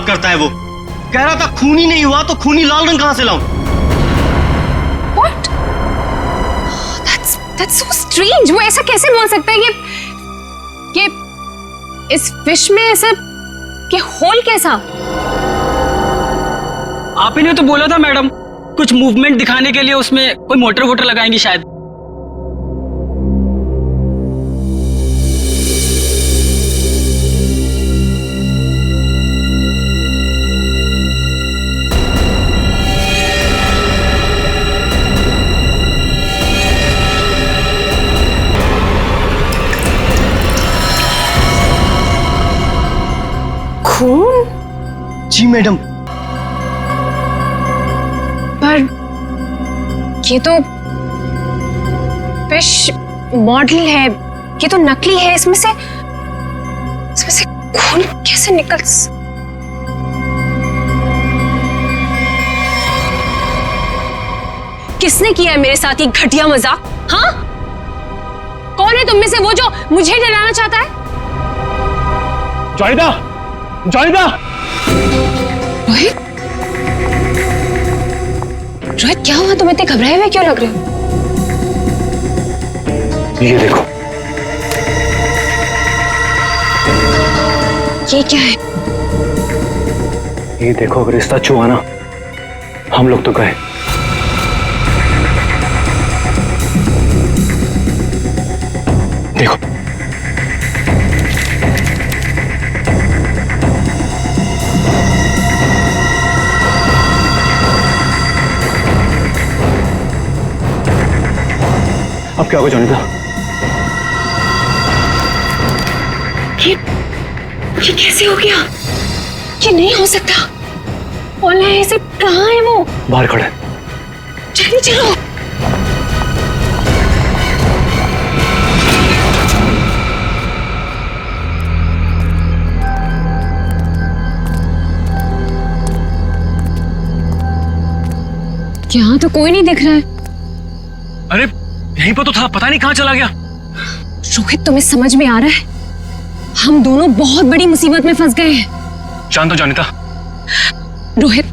बात करता है वो। कह रहा था खून ही नहीं हुआ तो खूनी लाल रंग कहां से लाऊं? What? That's so strange. वो ऐसा कैसे बोल सकता है कि इस फिश में ऐसा कि होल कैसा? आप ही ने तो बोला था मैडम, कुछ मूवमेंट दिखाने के लिए उसमें कोई मोटर वोटर लगाएंगी शायद। खून? जी मैडम। पर ये तो फिश मॉडल है, ये तो नकली है। इसमें से खून कैसे निकल? किसने किया है मेरे साथ ये घटिया मजाक? हाँ, कौन है तुम में से वो जो मुझे डराना चाहता है? जाहिदा, जाहिदा! रोहित, रोहित क्या हुआ? तुम इतने घबराए हुए क्यों लग रहे हो? ये देखो। ये क्या है? ये देखो, अगर रिश्ता छुआ ना, हम लोग तो गए। देखो। अब क्या होगा जानिदा? ये कैसे हो गया? ये नहीं हो सकता। ओला ऐसे कहाँ है वो? बाहर खड़ा है। जल्दी चलो। यहाँ तो कोई नहीं दिख रहा है। अरे यहीं पर तो था, पता नहीं कहाँ चला गया। रोहित, तुम्हें समझ में आ रहा है? हम दोनों बहुत बड़ी मुसीबत में फंस गए हैं। जान दो जानिता। रोहित,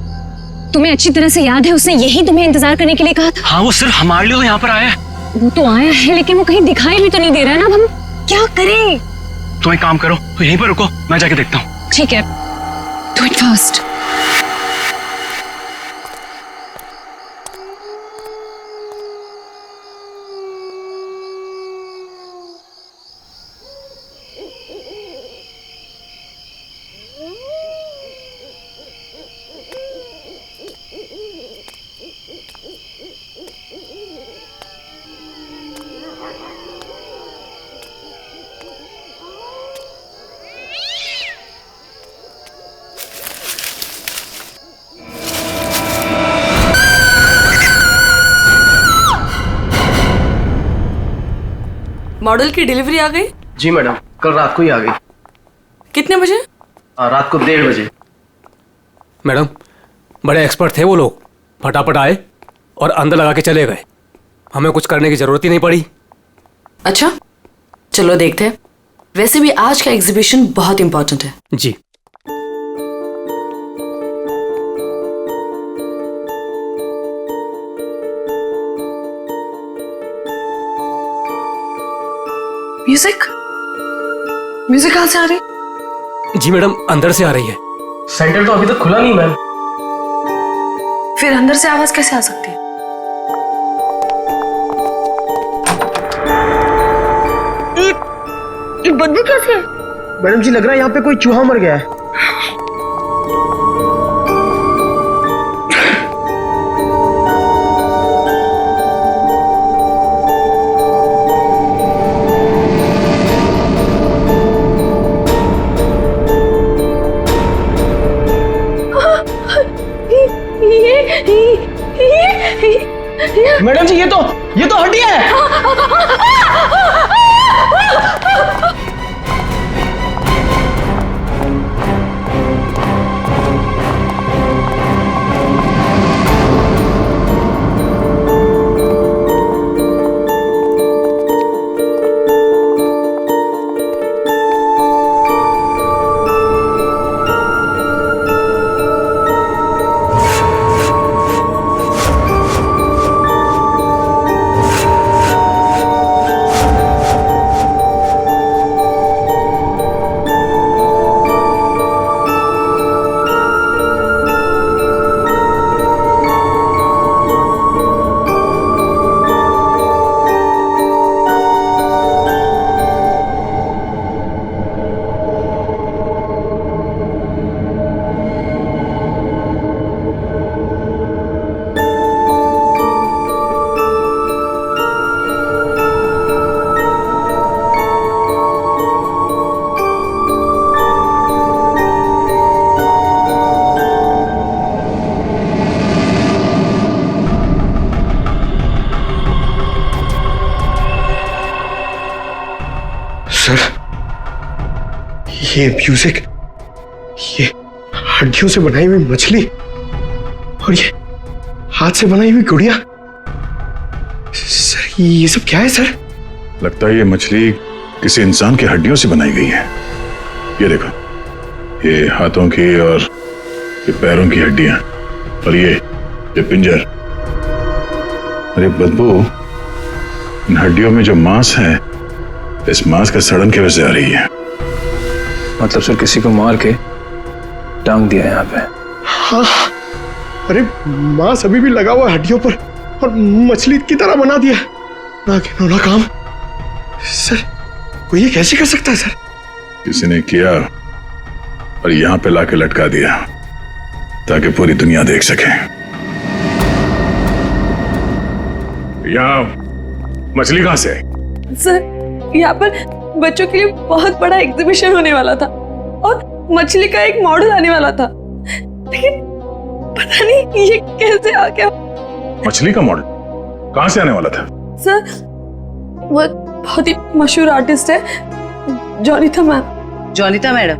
तुम्हें अच्छी तरह से याद है उसने यही तुम्हें इंतजार करने के लिए कहा था? हाँ, वो सिर्फ हमारे लिए तो यहाँ पर आया है। वो तो आया है, लेकिन वो कहीं दिखाई भी तो नहीं दे रहा है ना। अब हम क्या करें? तुम एक काम करो, तो यहीं पर रुको, मैं जाके देखता हूँ। ठीक है, डू इट फास्ट। मॉडल की डिलीवरी आ गई? जी मैडम, कल रात को ही आ गई। कितने बजे? रात को 1:30 बजे। मैडम, बड़े एक्सपर्ट थे वो लोग, फटाफट आए और अंदर लगा के चले गए। हमें कुछ करने की जरूरत ही नहीं पड़ी। अच्छा, चलो देखते हैं। वैसे भी आज का एग्जीबिशन बहुत इंपॉर्टेंट है। जी। म्यूजिक म्यूजिक कहां से आ रही? जी मैडम, अंदर से आ रही है। सेंटर तो अभी तक खुला नहीं मैम। फिर अंदर से आवाज कैसे आ सकती है? ये बदबू कैसे है? मैडम जी, लग रहा है यहाँ पे कोई चूहा मर गया है। मैडम जी, ये तो हड्डी है। ये म्यूजिक, ये हड्डियों से बनाई हुई मछली और ये हाथ से बनाई हुई गुड़िया। सर ये सब क्या है सर? लगता है ये मछली किसी इंसान की हड्डियों से बनाई गई है। ये देखो, ये हाथों की और ये पैरों की हड्डियां और ये पिंजर। अरे बदबू, इन हड्डियों में जो मांस है, इस मांस का सड़न की वजह से आ रही है। मतलब सर किसी को मार के टांग दिया यहाँ पे। हाँ, अरे मांस अभी भी लगा हुआ है हड्डियों पर और मछली की तरह बना दिया। ना घिनौना काम। सर कोई ये कैसे कर सकता है सर? किसी ने किया और यहां पे लाके लटका दिया ताकि पूरी दुनिया देख सके। यहाँ मछली कहां से आई? सर यहाँ पर बच्चों के लिए बहुत बड़ा एग्जीबिशन होने वाला था और मछली का एक मॉडल आने वाला था, लेकिन पता नहीं ये कैसे आ गया। मछली का मॉडल कहां से आने वाला था? सर वो बहुत ही मशहूर आर्टिस्ट है, जोनिता मैम। जोनिता मैडम,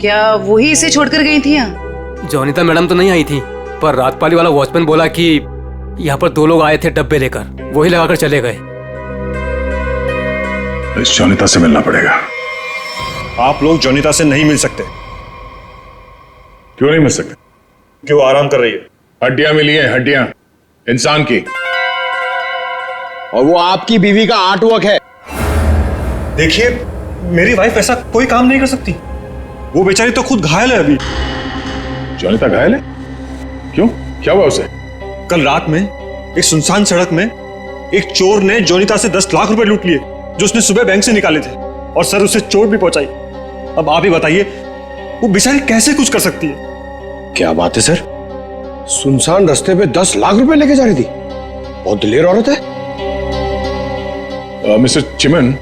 क्या वही इसे छोड़कर गई थी यहाँ? जोनिता मैडम तो नहीं आई थी, पर रातपाली वाला वॉचमैन बोला कि यहाँ पर 2 लोग आए थे डब्बे लेकर, वही लगाकर चले गए। इस जोनिता से मिलना पड़ेगा। आप लोग जोनिता से नहीं मिल सकते। क्यों नहीं मिल सकते? क्यों? आराम कर रही है। हड्डियां मिली हैं, हड्डियां इंसान की। और वो आपकी बीवी का आर्टवर्क है। देखिए, मेरी वाइफ ऐसा कोई काम नहीं कर सकती। वो बेचारी तो खुद घायल है अभी। जोनिता घायल है? क्यों, क्या हुआ उसे? कल रात में एक सुनसान सड़क में एक चोर ने जोनिता से 10 लाख रुपए लूट लिए जो उसने सुबह बैंक से निकाले थे, और सर उसे चोट भी पहुंचाई। अब आप ही बताइए, वो बेचारी कैसे कुछ कर सकती है? क्या बात है सर, सुनसान रास्ते पे 10 लाख रुपए लेके जा रही थी। बहुत दिलेर औरत है। मिस्टर चिमन,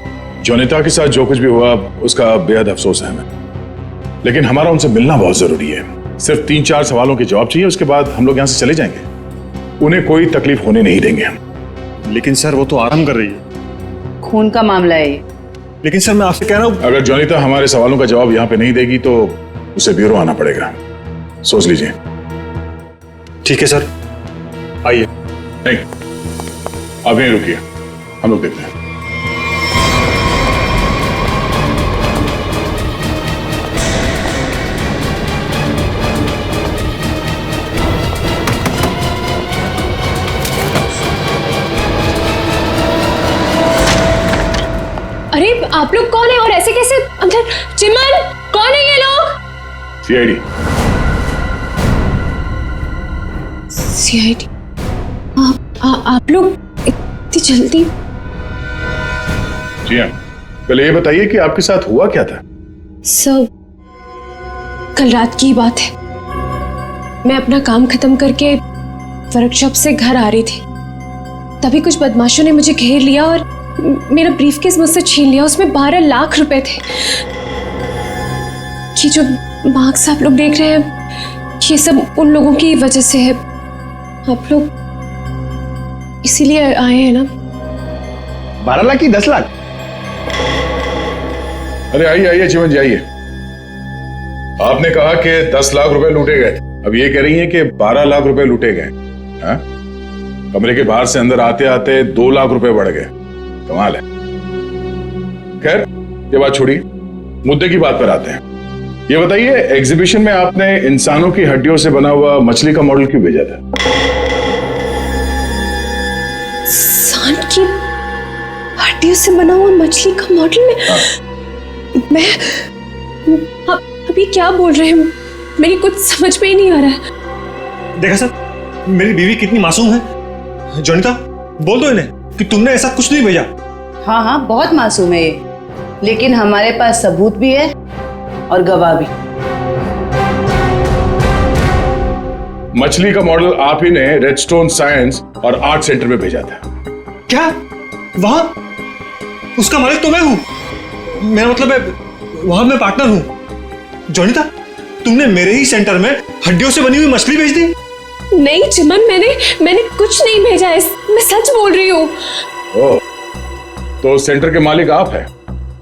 जोनिता के साथ जो कुछ भी हुआ उसका बेहद अफसोस है हमें, लेकिन हमारा उनसे मिलना बहुत जरूरी है। सिर्फ 3-4 सवालों के जवाब चाहिए, उसके बाद हम लोग यहाँ से चले जाएंगे। उन्हें कोई तकलीफ होने नहीं देंगे हम। लेकिन सर वो तो आराम कर रही है। खून का मामला है ये। लेकिन सर मैं आपसे कह रहा हूँ, अगर जोनिता हमारे सवालों का जवाब यहाँ पे नहीं देगी तो उसे ब्यूरो आना पड़ेगा। सोच लीजिए। ठीक है सर, आइए। नहीं, आप यहीं रुकिए, हम लोग देखते हैं। अरे आप लोग कौन है और ऐसे कैसे अंदर? चिमन, कौन है ये लोग? सीआईडी। सीआईडी? आप लोग इतनी जल्दी? जी हाँ, पहले ये बताइए कि आपके साथ हुआ क्या था? सर, कल रात की बात है। मैं अपना काम खत्म करके वर्कशॉप से घर आ रही थी, तभी कुछ बदमाशों ने मुझे घेर लिया और मेरा ब्रीफकेस मुझसे छीन लिया। उसमें 12 लाख रुपए थे। ये जो मार्क्स आप लोग देख रहे हैं, ये सब उन लोगों की वजह से है। आप लोग इसीलिए आए हैं ना? 12 लाख की 10 लाख? अरे आइए आइए चिमन जी, आइए। आपने कहा कि 10 लाख रुपए लूटे गए, अब ये कह रही हैं कि 12 लाख रुपए लूटे गए। हाँ? कमरे के बाहर से अंदर आते आते 2 लाख रुपए बढ़ गए। कमाल है। खैर, ये बात छोड़िए, मुद्दे की बात पर आते हैं। ये बताइए, एग्जीबिशन में आपने इंसानों की हड्डियों से बना हुआ मछली का मॉडल क्यों भेजा था? इंसान की हड्डियों से बना हुआ मछली का मॉडल में? हाँ। मैं अभी क्या बोल रहे हैं? मेरी कुछ समझ में ही नहीं आ रहा है। देखा सर, मेरी बीवी कितनी मासूम है। जोनिता, बोल दो इन्हें कि तुमने ऐसा कुछ नहीं भेजा। हाँ हाँ, बहुत मासूम है ये, लेकिन हमारे पास सबूत भी है और गवाह भी। मछली का मॉडल आप ही ने रेडस्टोन साइंस और आर्ट सेंटर में भेजा था। क्या? वहां उसका मालिक तो मैं हूं। मेरा मतलब है, वहां मैं पार्टनर हूं। जोनिता, तुमने मेरे ही सेंटर में हड्डियों से बनी हुई मछली भेज दी? नहीं चिमन, मैंने कुछ नहीं भेजा है, मैं सच बोल रही हूँ। ओह, तो सेंटर के मालिक आप हैं?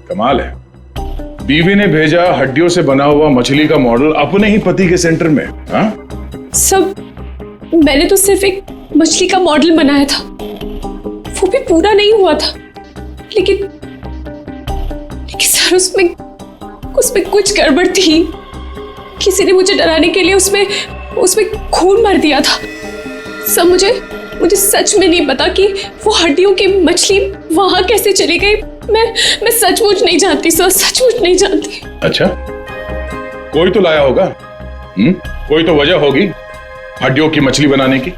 कमाल है। बीवी ने भेजा हड्डियों से बना हुआ मछली का मॉडल अपने ही पति के सेंटर में। हाँ, सब मैंने तो सिर्फ एक मछली का मॉडल बनाया था, वो भी पूरा नहीं हुआ था। लेकिन सर उसमें कुछ गड़बड़ थी। किसी ने मुझे डराने के लिए उसमें खून भर दिया था। सब मुझे सच में नहीं पता कि वो हड्डियों की मछली वहां कैसे चली गई। मैं सचमुच नहीं जानती सर, सचमुच नहीं जानती। अच्छा, कोई तो लाया होगा। कोई तो वजह होगी हड्डियों की मछली बनाने की।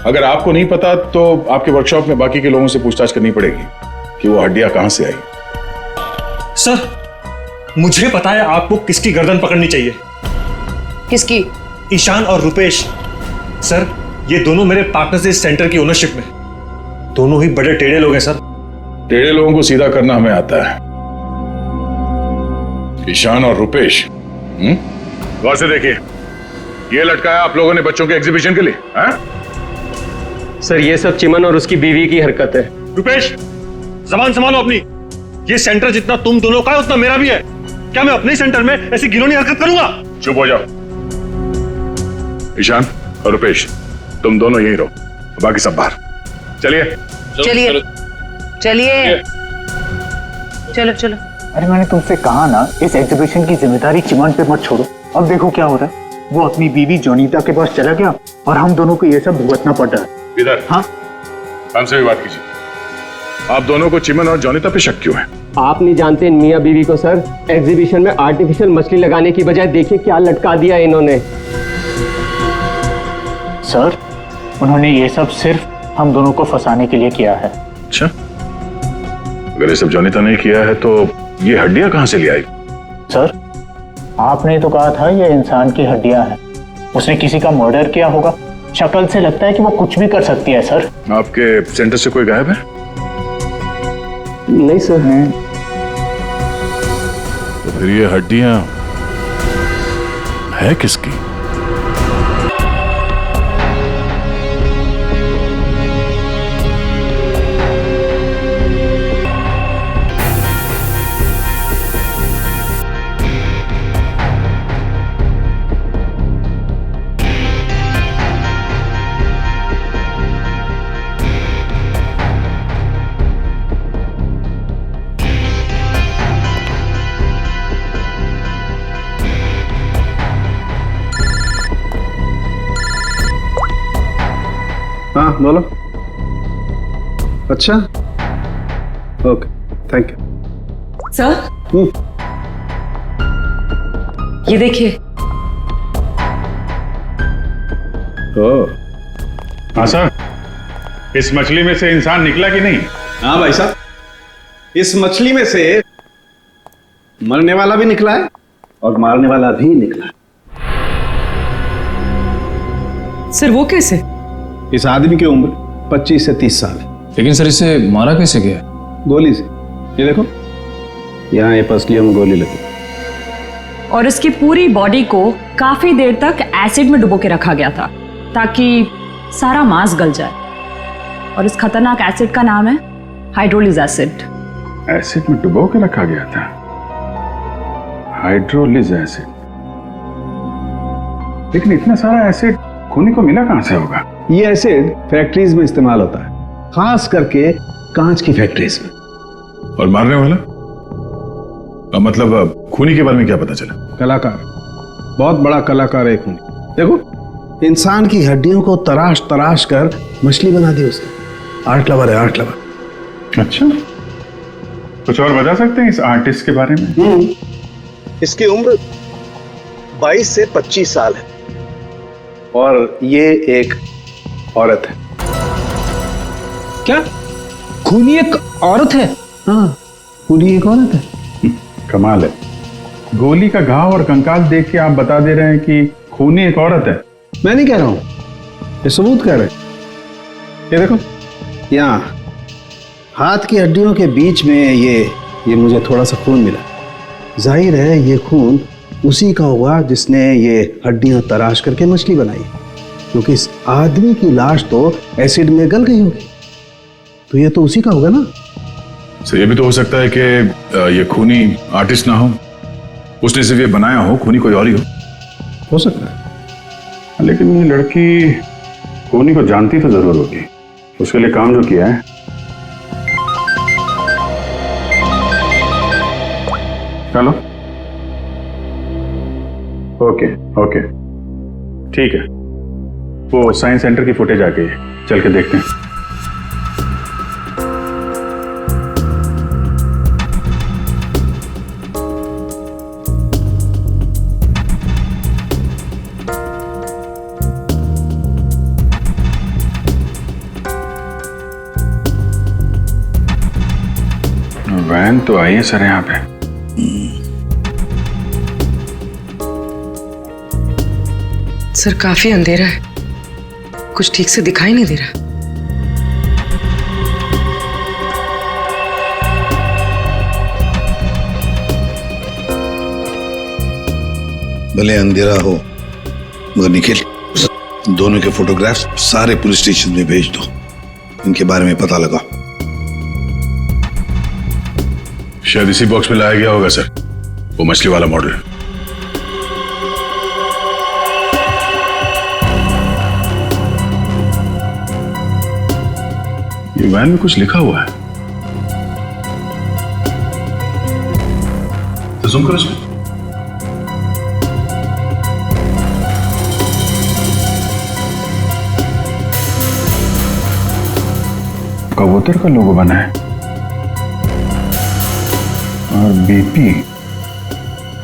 अगर आपको नहीं पता तो आपके वर्कशॉप में बाकी के लोगों से पूछताछ करनी पड़ेगी कि वो हड्डियां कहां से आई। सर, मुझे पता है आपको किसकी गर्दन पकड़नी चाहिए। किसकी? ईशान और रुपेश। सर, ये दोनों मेरे पार्टनर्स इस सेंटर की ओनरशिप में। दोनों ही बड़े टेढ़े लोग हैं सर। टेढ़े लोगों को सीधा करना हमें आता है। ईशान और रुपेश, गौर से देखिए, ये लटकाया आप लोगों ने बच्चों के एग्जीबिशन के लिए। सर, ये सब चिमन और उसकी बीवी की हरकत है। रुपेश, जबान संभालो अपनी। ये सेंटर जितना तुम दोनों का है उतना मेरा भी है। क्या मैं अपने सेंटर में ऐसी घिनौनी हरकत करूंगा? चुप हो जाओ। ईशान और रुपेश, तुम दोनों यहीं रहो, बाकी सब बाहर। चलिए चलिए चलिए, चलो चलो। अरे मैंने तुमसे कहा ना, इस एग्जीबिशन की जिम्मेदारी चिमन पे मत छोड़ो। अब देखो क्या हो रहा है। वो अपनी बीवी जोनीता के पास चला गया और हम दोनों को ये सब भुगतना पड़ रहा है। इधर। हाँ, हमसे भी बात कीजिए। आप दोनों को चिमन और जोनीता पे शक क्यों है? आप नहीं जानते इन मियाँ बीवी को सर। एग्जीबिशन में आर्टिफिशियल मछली लगाने की बजाय देखिए क्या लटका दिया इन्होंने। सर, उन्होंने ये सब सिर्फ हम दोनों को फंसाने के लिए किया है। अच्छा, अगर ये सब जोनीता ने किया है तो ये हड्डियां कहां से ले आई? सर, आपने तो कहा था ये इंसान की हड्डियां हैं। उसने किसी का मर्डर किया होगा। शक्ल से लगता है कि वो कुछ भी कर सकती है। सर, आपके सेंटर से कोई गायब है? नहीं सर। तो फिर ये हड्डियां है किसकी? हाँ बोलो। अच्छा, ओके, थैंक यू। सर, ये देखिए। हाँ सर, इस मछली में से इंसान निकला कि नहीं? हाँ भाई साहब, इस मछली में से मरने वाला भी निकला है और मारने वाला भी निकला है। सर, वो कैसे? इस आदमी की उम्र 25 से 30 साल है। लेकिन सर इसे मारा कैसे गया? गोली से। ये देखो, यहाँ ये पसलियों में गोली लगी। और इसकी पूरी बॉडी को काफी देर तक एसिड में डुबो के रखा गया था ताकि सारा मांस गल जाए। और इस खतरनाक एसिड का नाम है हाइड्रोलिज एसिड। एसिड में डुबो के रखा गया था? हाइड्रोलिज एसिड। लेकिन इतना सारा एसिड खूनी को मिला कहां से होगा? ये एसिड फैक्ट्रीज में इस्तेमाल होता है, खास करके कांच की फैक्ट्रीज में। और मारने वाला? मतलब खूनी के बारे में क्या पता चला? कलाकार, बहुत बड़ा कलाकार है खूनी। देखो, इंसान की हड्डियों को तराश तराश कर मछली बना दी उसने। आर्ट लवर है, आर्ट लवर। अच्छा, कुछ और बता सकते हैं इस आर्टिस्ट के बारे में? इसकी उम्र 22 से 25 साल है और ये एक औरत है। क्या खूनी एक औरत है? हाँ, खूनी एक औरत है। कमाल है, गोली का घाव और कंकाल देख के आप बता दे रहे हैं कि खूनी एक औरत है। मैं नहीं कह रहा हूं, ये सबूत कह रहे हैं। ये देखो, यहाँ हाथ की हड्डियों के बीच में ये मुझे थोड़ा सा खून मिला। जाहिर है ये खून उसी का होगा जिसने ये हड्डियां तराश करके मछली बनाई, क्योंकि इस आदमी की लाश तो एसिड में गल गई होगी, तो ये तो उसी का होगा ना। सर, ये भी तो हो सकता है कि ये खूनी आर्टिस्ट ना हो, उसने सिर्फ ये बनाया हो, खूनी कोई और ही हो सकता है। लेकिन ये लड़की खूनी को जानती तो जरूर होगी, उसके लिए काम जो किया है। चलो ओके ओके ठीक है, वो साइंस सेंटर की फुटेज आ गई है, चल के देखते हैं। वैन तो आई है सर यहाँ पे। सर काफी अंधेरा है, कुछ ठीक से दिखाई नहीं दे रहा। भले अंधेरा हो मगर निखिल, दोनों के फोटोग्राफ्स सारे पुलिस स्टेशन में भेज दो, इनके बारे में पता लगाओ। शायद इसी बॉक्स में लाया गया होगा सर, वो मछली वाला मॉडल। ये वैन में कुछ लिखा हुआ है, तो जूम करो इसमें। कबूतर का लोगो बना है और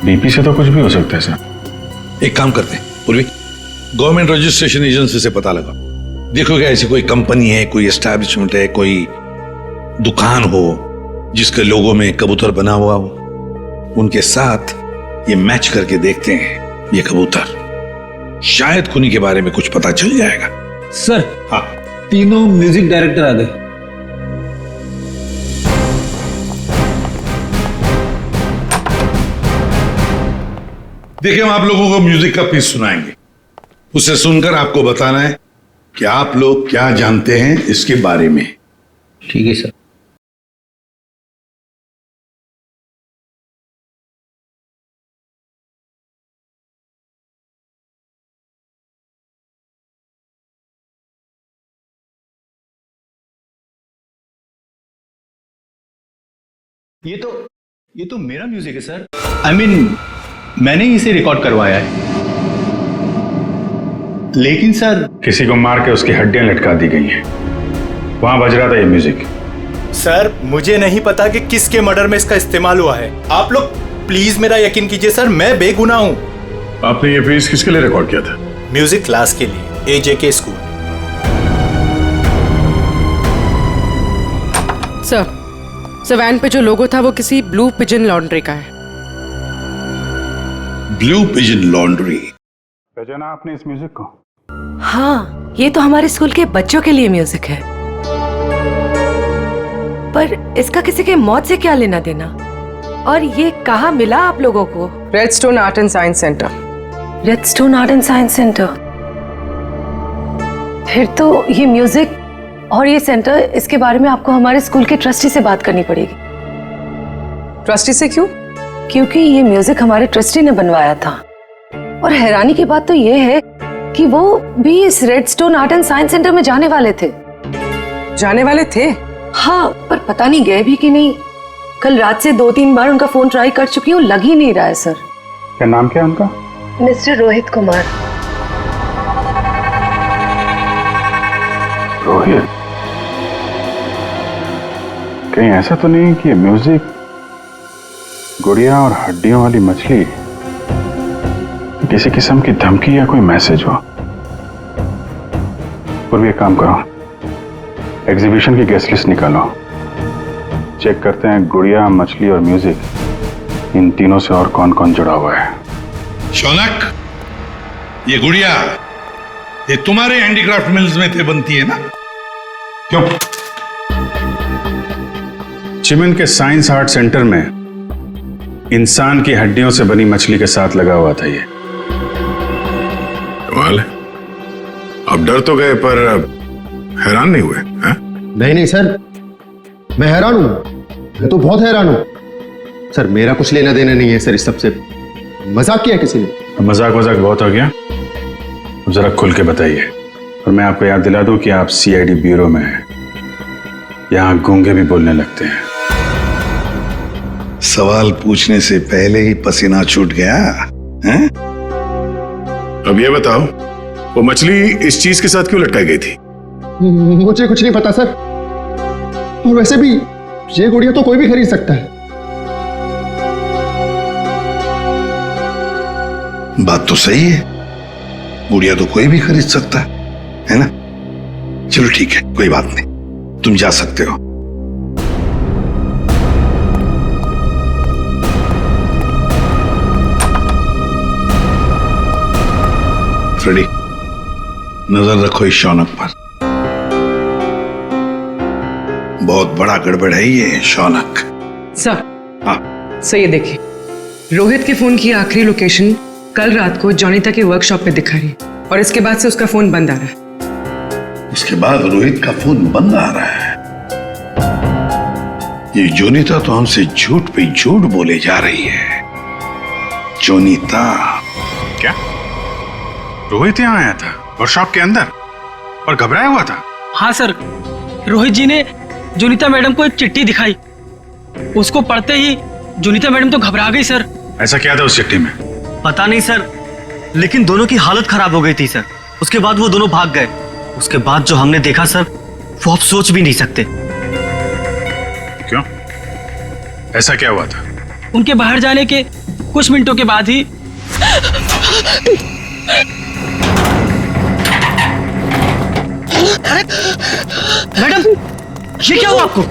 बीपी से तो कुछ भी हो सकता है सर। एक काम करते हैं पूर्वी, गवर्नमेंट रजिस्ट्रेशन एजेंसी से पता लगाओ, देखो क्या ऐसी कोई कंपनी है, कोई एस्टैब्लिशमेंट है, कोई दुकान हो जिसके लोगो में कबूतर बना हुआ हो, उनके साथ ये मैच करके देखते हैं ये कबूतर, शायद खूनी के बारे में कुछ पता चल जाएगा। सर हाँ, तीनों म्यूजिक डायरेक्टर आ गए। देखिए हम आप लोगों को म्यूजिक का पीस सुनाएंगे, उसे सुनकर आपको बताना है कि आप लोग क्या जानते हैं इसके बारे में। ठीक है सर। ये तो मेरा म्यूजिक है सर। आई मीन मैंने इसे रिकॉर्ड करवाया है, लेकिन सर किसी को मार के उसकी हड्डियां लटका दी गई हैं, वहां बज रहा था ये म्यूजिक। सर मुझे नहीं पता कि किसके मर्डर में इसका इस्तेमाल हुआ है, आप लोग प्लीज मेरा यकीन कीजिए सर, मैं बेगुनाह हूं। आपने ये पीस किसके लिए रिकॉर्ड किया था? म्यूजिक क्लास के लिए, AJK स्कूल। सर वैन पे जो लोगो था वो किसी ब्लू पिजन लॉन्ड्री का है। ब्लू पिजन लॉन्ड्री, पहचाना आपने इस म्यूजिक को? हाँ, ये तो हमारे स्कूल के बच्चों के लिए म्यूजिक है, पर इसका किसी के मौत से क्या लेना देना? और ये कहाँ मिला आप लोगों को? Redstone art and science centre. Redstone art and science centre? फिर तो ये म्यूजिक और ये सेंटर, इसके बारे में आपको हमारे स्कूल के ट्रस्टी से बात करनी पड़ेगी। ट्रस्टी से क्यों? क्योंकि ये म्यूजिक हमारे ट्रस्टी ने बनवाया था, और हैरानी की बात तो ये है कि वो भी इस redstone art and science centre में जाने वाले थे। जाने वाले थे? हाँ, पर पता नहीं गए भी कि नहीं। कल रात से 2-3 बार उनका फोन ट्राई कर चुकी हूँ, लग ही नहीं रहा है सर। क्या नाम क्या है उनका? मिस्टर रोहित कुमार। रोहित? कहीं ऐसा तो नहीं कि म्यूजिक गुड़िया और हड्डियों वाली मछली किसी किस्म की धमकी या कोई मैसेज हो? पूर्वी एक काम करो, एग्जीबिशन की गेस्ट लिस्ट निकालो, चेक करते हैं गुड़िया, मछली और म्यूजिक, इन तीनों से और कौन कौन जुड़ा हुआ है। शौनक, ये गुड़िया ये तुम्हारे हैंडीक्राफ्ट मिल्स में थे बनती है ना? क्यों? चिमन के साइंस आर्ट सेंटर में इंसान की हड्डियों से बनी मछली के साथ लगा हुआ था ये। कमाल है, अब डर तो गए पर हैरान नहीं हुए? नहीं सर, मैं हैरान हूं, मैं तो बहुत हैरान हूं सर। मेरा कुछ लेना देना नहीं है सर इस सबसे। मजाक किया किसी ने? मजाक वजाक बहुत हो गया, अब जरा खुल के बताइए। और मैं आपको याद दिला दूं कि आप सीआईडी ब्यूरो में हैं, यहाँ गूंगे भी बोलने लगते हैं। सवाल पूछने से पहले ही पसीना छूट गया हैं? अब ये बताओ, वो मछली इस चीज के साथ क्यों लटकाई गई थी? मुझे कुछ नहीं पता सर, और वैसे भी ये गुड़िया तो कोई भी खरीद सकता है। बात तो सही है, गुड़िया तो कोई भी खरीद सकता है ना? चलो ठीक है, कोई बात नहीं, तुम जा सकते हो। फ्रेडी, नजर रखो इस शौनक पर, बहुत बड़ा गड़बड़ है ये शौनक। सर, हाँ सर ये देखिए, रोहित के फोन की आखिरी लोकेशन कल रात को जोनीता के वर्कशॉप पे दिखा रही है, और इसके बाद से उसका फोन बंद आ रहा है। उसके बाद रोहित का फोन बंद आ रहा है। ये जोनीता तो हमसे झूठ पे झूठ बोले जा रही है। जोनीता क्या रोहित यहाँ आया था वर्कशॉप के अंदर और घबराया हुआ था? हाँ सर, रोहित जी ने जोनीता मैडम को एक चिट्ठी दिखाई, उसको पढ़ते ही जोनीता मैडम तो घबरा गई सर। ऐसा क्या था उस चिट्ठी में? पता नहीं सर, लेकिन दोनों की हालत खराब हो गई थी सर। उसके बाद वो दोनों भाग गए। उसके बाद जो हमने देखा सर, वो आप सोच भी नहीं सकते। क्यों? ऐसा क्या हुआ था? उनके बाहर जाने के कुछ मिनटों के बाद ही मैडम, ये क्या हुआ आपको?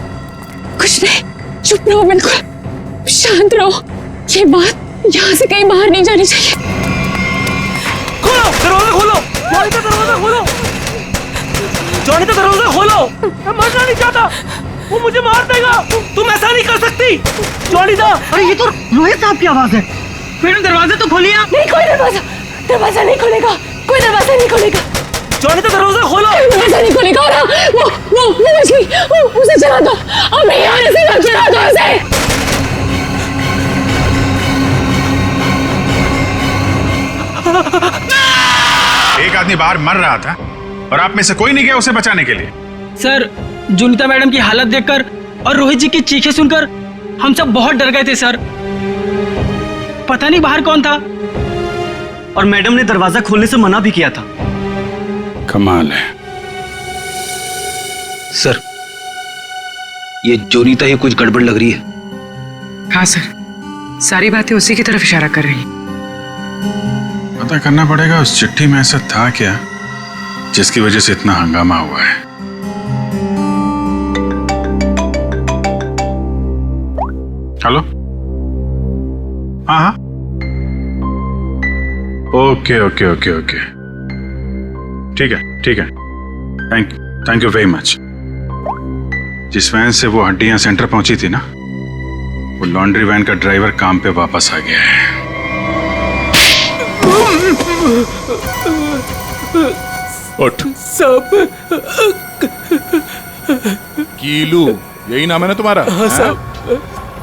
कुछ नहीं, चुप रहो, बिल्कुल शांत रहो। ये बात यहाँ से कहीं बाहर नहीं जानी चाहिए। खोलो दरवाजा, खोलो जोनीता, दरवाजा खोलो जोनीता, दरवाजा खोलो। मैं मरना नहीं चाहता, वो मुझे मार देगा। तुम ऐसा नहीं कर सकती जोनीता। अरे ये तो रोहित साहब की आवाज है। मैडम दरवाजा तो खोलिए। नहीं, कोई दरवाजा नहीं खुलेगा, कोई दरवाजा नहीं खुलेगा। जोनीता दरवाजा खोलो। दरवाजा नहीं खुलेगा। और वो मछली, उसे चला दो, अब यहाँ से चला दो उसे। एक आदमी बाहर मर रहा था और आप में से कोई नहीं गया उसे बचाने के लिए? सर, जोनीता मैडम की हालत देखकर और रोहित जी की चीखें सुनकर हम सब बहुत डर गए थे सर। पता नहीं बाहर कौन था, और मैडम ने दरवाजा खोलने से मना भी किया था। कमाल है सर, ये जोनीता ही कुछ गड़बड़ लग रही है। हाँ सर, सारी बातें उसी की तरफ इशारा कर रही हैं। पता करना पड़ेगा उस चिट्ठी में ऐसा था क्या जिसकी वजह से इतना हंगामा हुआ है। हेलो, हाँ हाँ, ओके ओके ओके ओके, ठीक है, थैंक यू वेरी मच। जिस वैन से वो हड्डियां सेंटर पहुंची थी ना, वो लॉन्ड्री वैन का ड्राइवर काम पे वापस आ गया है। उठ। सब कीलू, यही नाम है ना तुम्हारा? हाँ साहब।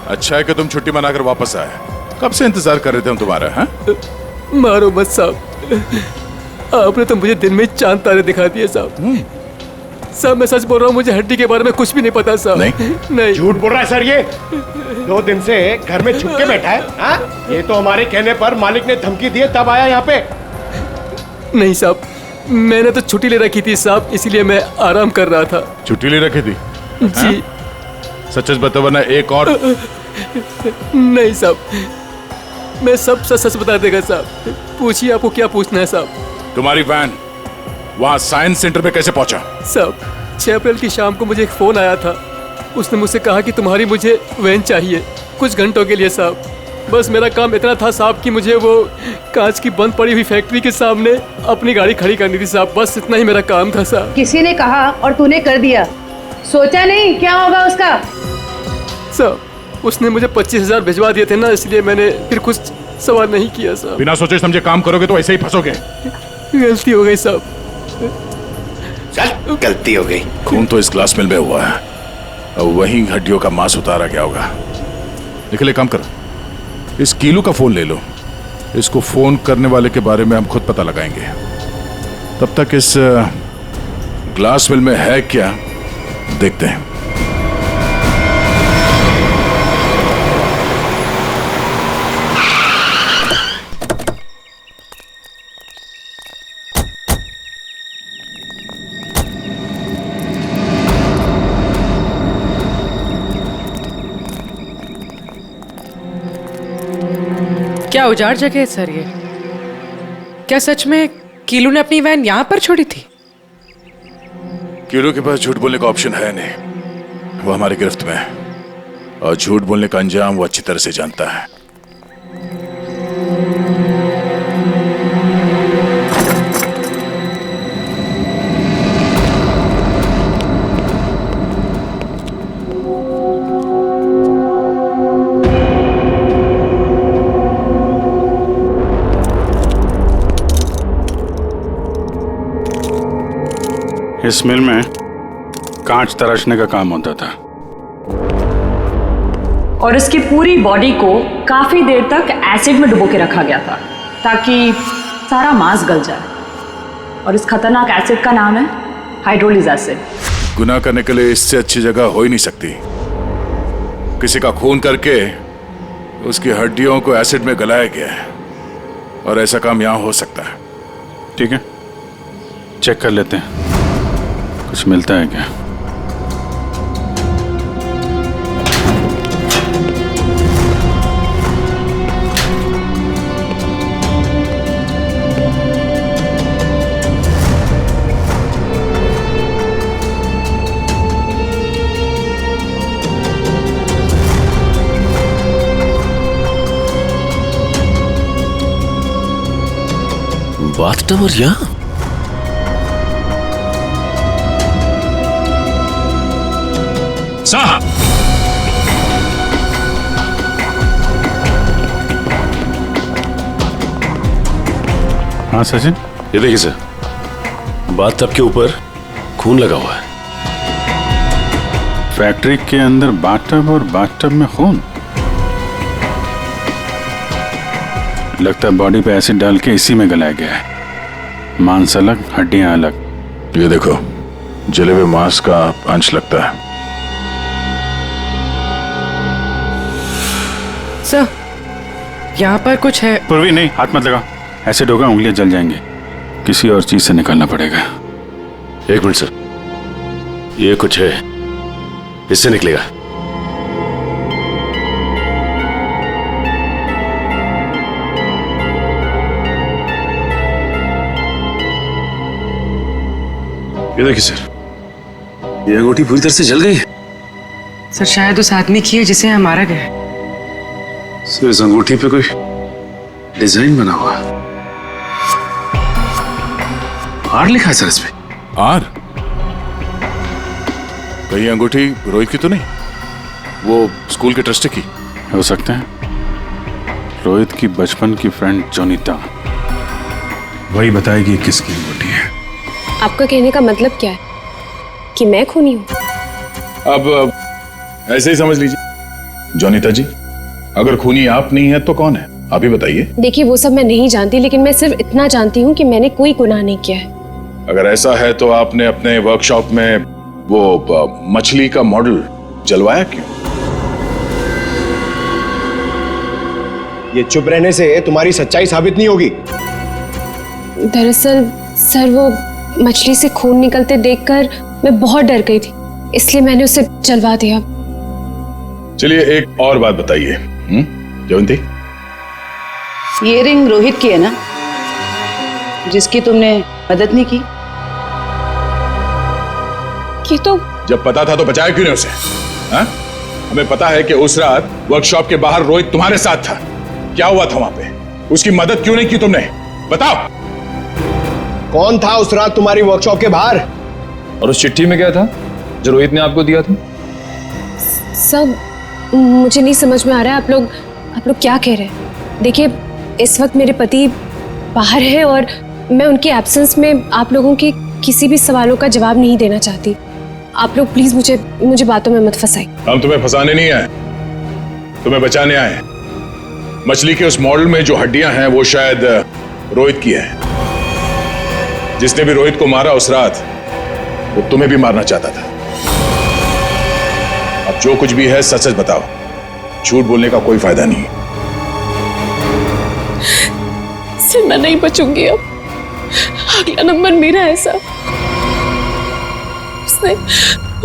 अच्छा है कि तुम छुट्टी मनाकर वापस आए। कब से इंतजार कर रहे थे हम तुम्हारा। हाँ? मारो मत साहब, आपने तो मुझे दिन में चांद तारे दिखा दिए साहब। साहब मैं सच बोल रहा हूँ, मुझे हड्डी के बारे में कुछ भी नहीं पता साहब। नहीं झूठ बोल रहा है सर। ये 2 दिन से घर में छुप के बैठा है। हाँ? ये तो हमारे कहने पर मालिक ने धमकी दी तब आया यहाँ पे। नहीं साहब, मैंने तो छुट्टी ले रखी थी साहब, इसीलिए मैं आराम कर रहा था। छुट्टी ले रखी थी? जी। सच बता, वरना एक और। नहीं साहब, मैं सब सच बता देगा साहब। पूछिए, आपको क्या पूछना है साहब। तुम्हारी वैन वहाँ साइंस सेंटर में कैसे पहुंचा? साहब 6 अप्रैल की शाम को मुझे एक फोन आया था। उसने मुझसे कहा कि तुम्हारी मुझे वैन चाहिए कुछ घंटों के लिए साहब। बस मेरा काम इतना था साहब कि मुझे वो कांच की बंद पड़ी हुई फैक्ट्री के सामने अपनी गाड़ी खड़ी करनी थी साहब। बस इतना ही मेरा काम था साहब। किसी ने कहा और तूने कर दिया, सोचा नहीं क्या होगा उसका? साहब उसने मुझे 25,000 भिजवा दिए थे ना, इसलिए मैंने फिर कुछ सवाल नहीं किया साहब। बिना सोचे समझे काम करोगे तो ऐसे ही फंसोगे। गलती हो गई साहब। चल, गलती हो गई। खून तो इस ग्लास मिल में हुआ है, अब वहीं हड्डियों का मांस उतारा गया होगा। लेकिन एक काम करो, इस कीलू का फोन ले लो इसको फोन करने वाले के बारे में हम खुद पता लगाएंगे। तब तक इस ग्लास मिल में है क्या देखते हैं। क्या उजाड़ जगह है सर ये? क्या सच में कीलू ने अपनी वैन यहाँ पर छोड़ी थी? कीलू के पास झूठ बोलने का ऑप्शन है नहीं, वो हमारी गिरफ्त में है और झूठ बोलने का अंजाम वो अच्छी तरह से जानता है। इस मिल में कांच तराशने का काम होता था और इसकी पूरी बॉडी को काफी देर तक एसिड में डुबो के रखा गया था ताकि सारा मांस गल जाए। और इस खतरनाक एसिड का नाम है हाइड्रोलिक एसिड। गुनाह करने के लिए इससे अच्छी जगह हो ही नहीं सकती। किसी का खून करके उसकी हड्डियों को एसिड में गलाया गया है और ऐसा काम यहां हो सकता है। ठीक है, चेक कर लेते हैं कुछ मिलता है क्या। बाथटब और यहाँ साहब, हाँ सचिन, ये देखिए सर, बाथटब के ऊपर खून लगा हुआ है। फैक्ट्री के अंदर बाथटब और बाथटब में खून। लगता है बॉडी पे एसिड डाल के इसी में गलाया गया है। मांस अलग, हड्डियां अलग। ये देखो, जले हुए मांस का अंश लगता है। सर, यहाँ पर कुछ है। पूर्वी नहीं, हाथ मत लगा, एसिड होगा, उंगलियां जल जाएंगी। किसी और चीज से निकालना पड़ेगा। एक मिनट सर, ये कुछ है, इससे निकलेगा। ये देखिए सर, ये अंगूठी पूरी तरह से जल गई है। सर शायद उस आदमी की है जिसे यहाँ मारा गया है। सर इस अंगूठी पे कोई डिजाइन बना हुआ है। आर लिखा है सर इसमें। आर? कहीं अंगूठी रोहित की तो नहीं? वो स्कूल के ट्रस्टी की हो सकता है। रोहित की बचपन की फ्रेंड जोनीता, वही बताएगी किसकी अंगूठी है। आपका कहने का मतलब क्या है कि मैं खूनी हूँ? अब ऐसे ही समझ लीजिए। जोनीता जी, अगर खूनी आप नहीं है तो कौन है, आप ही बताइए। देखिए, वो सब मैं नहीं जानती, लेकिन मैं सिर्फ इतना जानती हूँ कि मैंने कोई गुनाह नहीं किया है। अगर ऐसा है तो आपने अपने वर्कशॉप में वो मछली का मॉडल जलवाया क्यों? ये चुप रहने से तुम्हारी सच्चाई साबित नहीं होगी। दरअसल सर, वो मछली से खून निकलते देखकर मैं बहुत डर गई थी, इसलिए मैंने उसे जलवा दिया। चलिए एक और बात बताइए जयंती। ये रिंग रोहित की है ना, जिसकी तुमने मदद नहीं की? ये तो जब पता था तो बचाया क्यों नहीं उसे? हा? हमें पता है कि उस रात वर्कशॉप के बाहर रोहित तुम्हारे साथ था। क्या हुआ था वहां पे? उसकी मदद क्यों नहीं की तुमने? बताओ। कौन था उस रात तुम्हारी वर्कशॉप के बाहर? और उस चिट्ठी में क्या था जो रोहित ने आपको दिया था? सब मुझे नहीं समझ में आ रहा है। आप लोग क्या कह रहे हैं? देखिए, इस वक्त मेरे पति बाहर हैं और मैं उनके एब्सेंस में आप लोगों के किसी भी सवालों का जवाब नहीं देना चाहती। आप लोग प्लीज मुझे बातों में मत फंसाइए। हम तुम्हें फंसाने नहीं आए, तुम्हें बचाने आए। मछली के उस मॉडल में जो हड्डियां हैं वो शायद रोहित की है। जिसने भी रोहित को मारा उस रात वो तुम्हें भी मारना चाहता था। अब जो कुछ भी है सच सच बताओ, झूठ बोलने का कोई फायदा नहीं। सर मैं नहीं बचूंगी अब। अगला नंबर मेरा है सर।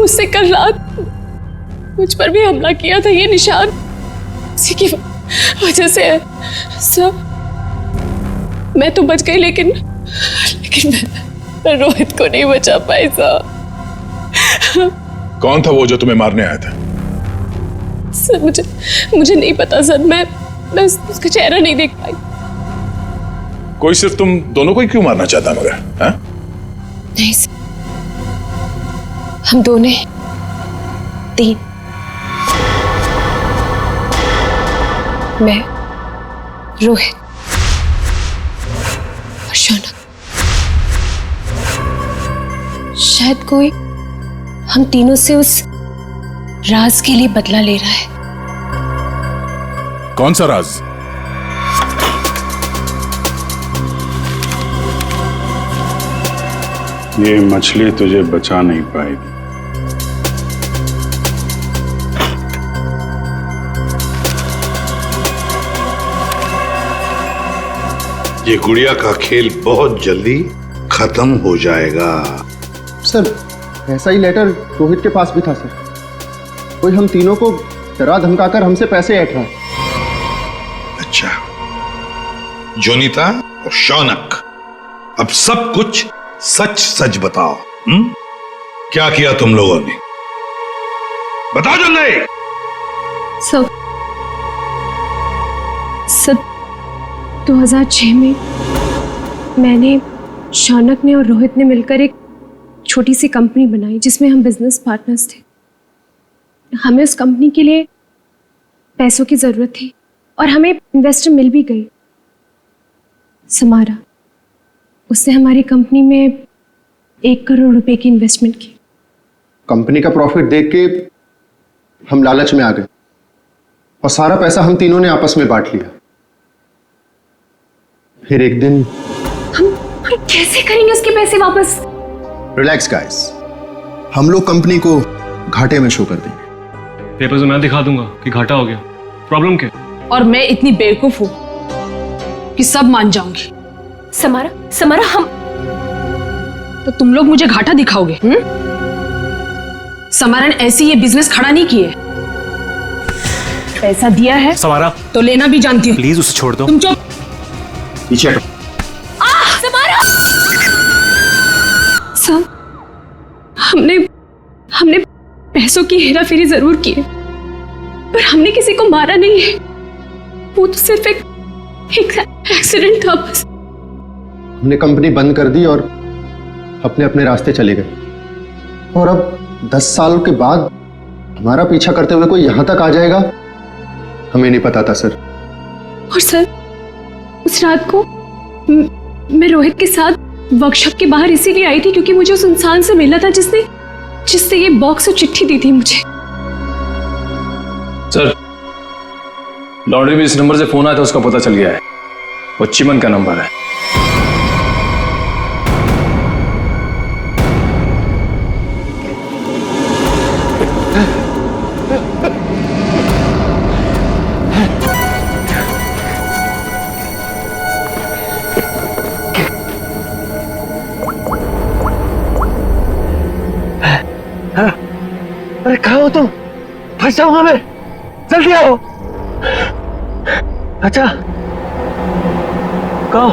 उसने कल रात मुझ पर भी हमला किया था। ये निशान उसी की वजह से है सर। मैं तो बच गई लेकिन मैं रोहित को नहीं बचा पाई सर। कौन था वो जो तुम्हें मारने आया था? सर मुझे नहीं पता सर। मैं उसका चेहरा नहीं देख पाई। कोई सिर्फ तुम दोनों को ही क्यों मारना चाहता मगर? हाँ? नहीं सर, हम दोनों 3। मैं, रोहित और शौनक। शायद कोई हम तीनों से उस राज के लिए बदला ले रहा है। कौन सा राज? ये मछली तुझे बचा नहीं पाएगी। ये गुड़िया का खेल बहुत जल्दी खत्म हो जाएगा। सर ऐसा ही लेटर रोहित के पास भी था सर। कोई हम तीनों को डरा धमकाकर हमसे पैसे ऐंठ रहा है। अच्छा, जोनीता और शौनक, अब सब कुछ सच सच बताओ। क्या किया तुम लोगों ने? बताओ जल्दी। सब 2006 में मैंने, शौनक ने और रोहित ने मिलकर एक छोटी सी कंपनी बनाई जिसमें हम बिजनेस पार्टनर्स थे। हमें उस कंपनी के लिए पैसों की जरूरत थी और हमें इन्वेस्टर मिल भी गई, समारा। उसने हमारी कंपनी में 1 करोड़ रुपए की इन्वेस्टमेंट की। कंपनी का प्रॉफिट देख के हम लालच में आ गए और सारा पैसा हम तीनों ने आपस में बांट लिया। फिर एक दिन हम कैसे करेंगे उसके पैसे वापस? रिलैक्स गाइस, हम लोग कंपनी को घाटे में शो कर देंगे। पेपर से मैं दिखा दूंगा कि घाटा हो गया। प्रॉब्लम क्या? और मैं इतनी बेवकूफ हूं कि सब मान जाऊंगी। समारा हम तो तुम लोग मुझे घाटा दिखाओगे? समारा ने ऐसी ये बिजनेस खड़ा नहीं किए। पैसा दिया है समारा तो लेना भी जानती हूँ। प्लीज उसे छोड़ दो। तुम चुप। पीछे हटो। समारा! हमने पैसों की हेराफेरी जरूर की है, पर हमने किसी को मारा नहीं है। वो तो सिर्फ एक एक्सीडेंट था बस। हमने कंपनी बंद कर दी और अपने अपने रास्ते चले गए। और अब 10 साल के बाद हमारा पीछा करते हुए कोई यहां तक आ जाएगा, हमें नहीं पता था सर। और सर, उस रात को मैं रोहित के साथ वर्कशॉप के बाहर इसीलिए आई थी क्योंकि मुझे उस इंसान से मिला था जिससे ये बॉक्स और चिट्ठी दी थी मुझे। सर, लॉन्ड्री में इस नंबर से फोन आया था, उसका पता चल गया है। वो चिमन का नंबर है। अरे कहाँ हो तुम? फंस जाऊंगा मैं, जल्दी आओ। अच्छा कहो।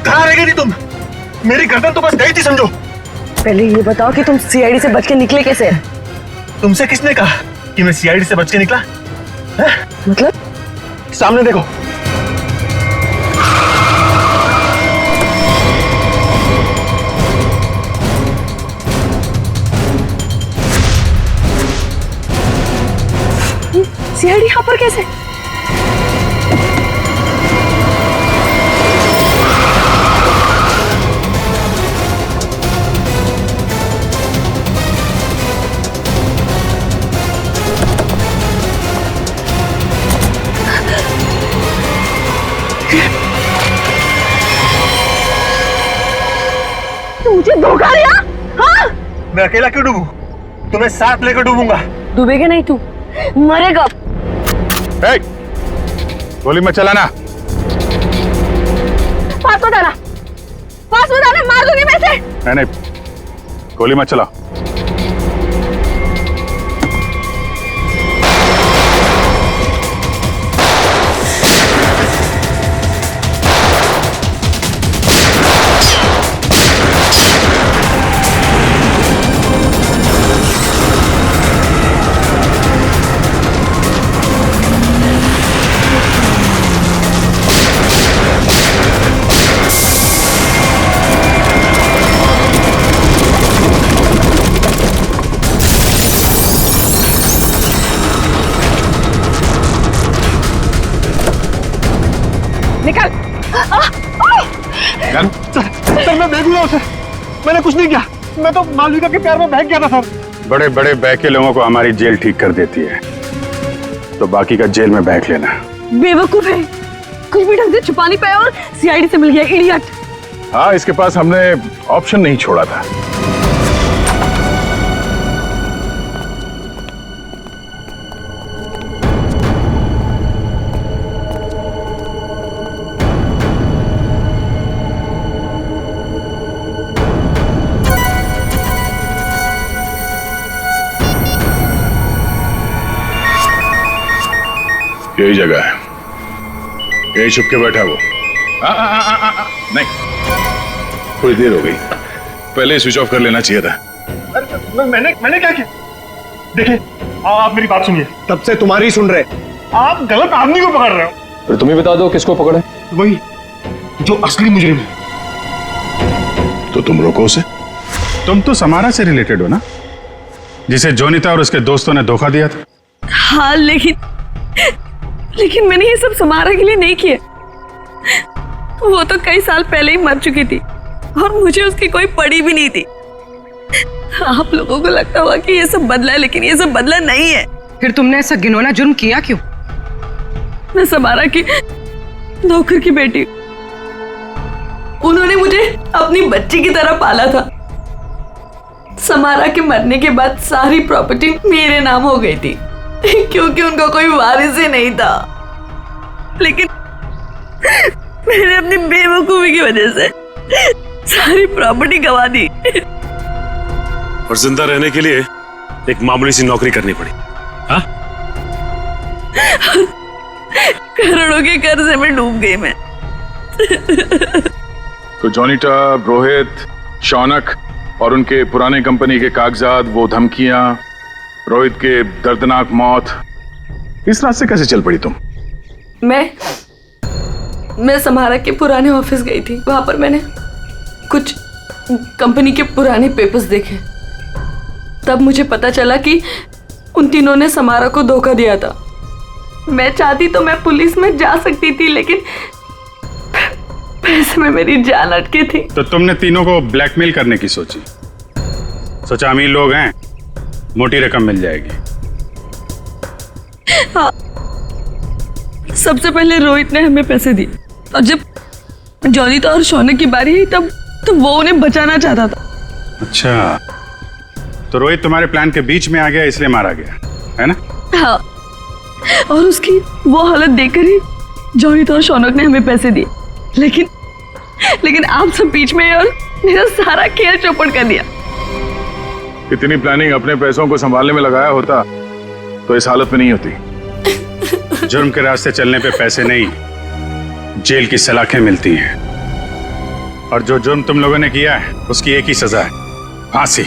कहाँ रह गई थी तुम? मेरी गर्दन तो बस गई थी समझो। पहले ये बताओ कि तुम सीआईडी से बच के निकले कैसे? तुमसे किसने कहा कि मैं सीआईडी से बच के निकला? मतलब? सामने देखो। सीआईडी यहाँ पर धोखा दिया? हाँ? मैं अकेला क्यों डूबूं? तुम्हें साथ लेकर डूबूंगा। डूबेगा नहीं तू, मरेगा। गोली मत चलाना। पास मत आना, मार दूंगी मैं इसे। नहीं, गोली मत चला। निकल। सर मैं बेगुनाह हूं सर, मैंने कुछ नहीं किया। मैं तो मालविका के प्यार में बहक गया था सर। बड़े बड़े बहके लोगों को हमारी जेल ठीक कर देती है, तो बाकी का जेल में बहक लेना। बेवकूफ है, कुछ भी ढंग से छुपा नहीं पाया और सीआईडी से मिल गया, इडियट। हाँ, इसके पास हमने ऑप्शन नहीं छोड़ा था। यही जगह है, यही छुप के बैठा वो। नहीं, थोड़ी देर हो गई, पहले ही स्विच ऑफ कर लेना चाहिए था। मैंने क्या किया? देखिए, आप मेरी बात सुनिए। तब से तुम्हारी सुन रहे। आप गलत आदमी को पकड़ रहे हो। फिर तुम ही बता दो किसको पकड़े। वही जो असली मुजरिम है। तो तुम रोको उसे। तुम तो समारा से रिलेटेड हो ना, जिसे जोनिता और उसके दोस्तों ने धोखा दिया था। हाँ, लेकिन मैंने ये सब समारा के लिए नहीं किया। वो तो कई साल पहले ही मर चुकी थी और मुझे उसकी कोई पड़ी भी नहीं थी। आप लोगों को लगता होगा कि ये सब बदला है, लेकिन ये सब बदला नहीं है। फिर तुमने ऐसा घिनौना जुर्म किया क्यों? मैं समारा की नौकर की बेटी, उन्होंने मुझे अपनी बच्ची की तरह पाला था। समारा के मरने के बाद सारी प्रॉपर्टी मेरे नाम हो गई थी क्योंकि उनका कोई वारिस ही नहीं था। लेकिन मैंने अपनी बेवकूफी की वजह से सारी प्रॉपर्टी गंवा दी और जिंदा रहने के लिए एक मामूली सी नौकरी करनी पड़ी। हाँ? करोड़ों के कर्जे में डूब गई मैं। तो जोनिता, रोहित, शौनक और उनके पुराने कंपनी के कागजात, वो धमकियां, रोहित के दर्दनाक मौत, इस रास्ते कैसे चल पड़ी तुम? मैं समारा के पुराने ऑफिस गई थी। वहां पर मैंने कुछ कंपनी के पुराने पेपर्स देखे। तब मुझे पता चला कि उन तीनों ने समारा को धोखा दिया था। मैं चाहती तो मैं पुलिस में जा सकती थी, लेकिन पैसे में मेरी जान अटकी थी। तो तुमने तीनों को ब्लैकमेल करने की सोची? सोचा अमीर लोग हैं, मोटी रकम मिल जाएगी। हाँ, सबसे पहले रोहित ने हमें पैसे दिए और जब जोनिता और शौनक की बारी आई तब वो उन्हें बचाना चाहता था। अच्छा, तो रोहित तुम्हारे प्लान के बीच में आ गया, इसलिए मारा गया, है ना? हाँ, और उसकी वो हालत देखकर ही जोनिता और शौनक ने हमें पैसे दिए। लेकिन आप सब बीच में और मेरा सारा खेल चौपट कर दिया। इतनी प्लानिंग अपने पैसों को संभालने में लगाया होता तो इस हालत में नहीं होती। जुर्म के रास्ते चलने पे पैसे नहीं, जेल की सलाखें मिलती हैं। और जो जुर्म तुम लोगों ने किया है उसकी एक ही सजा है, फांसी।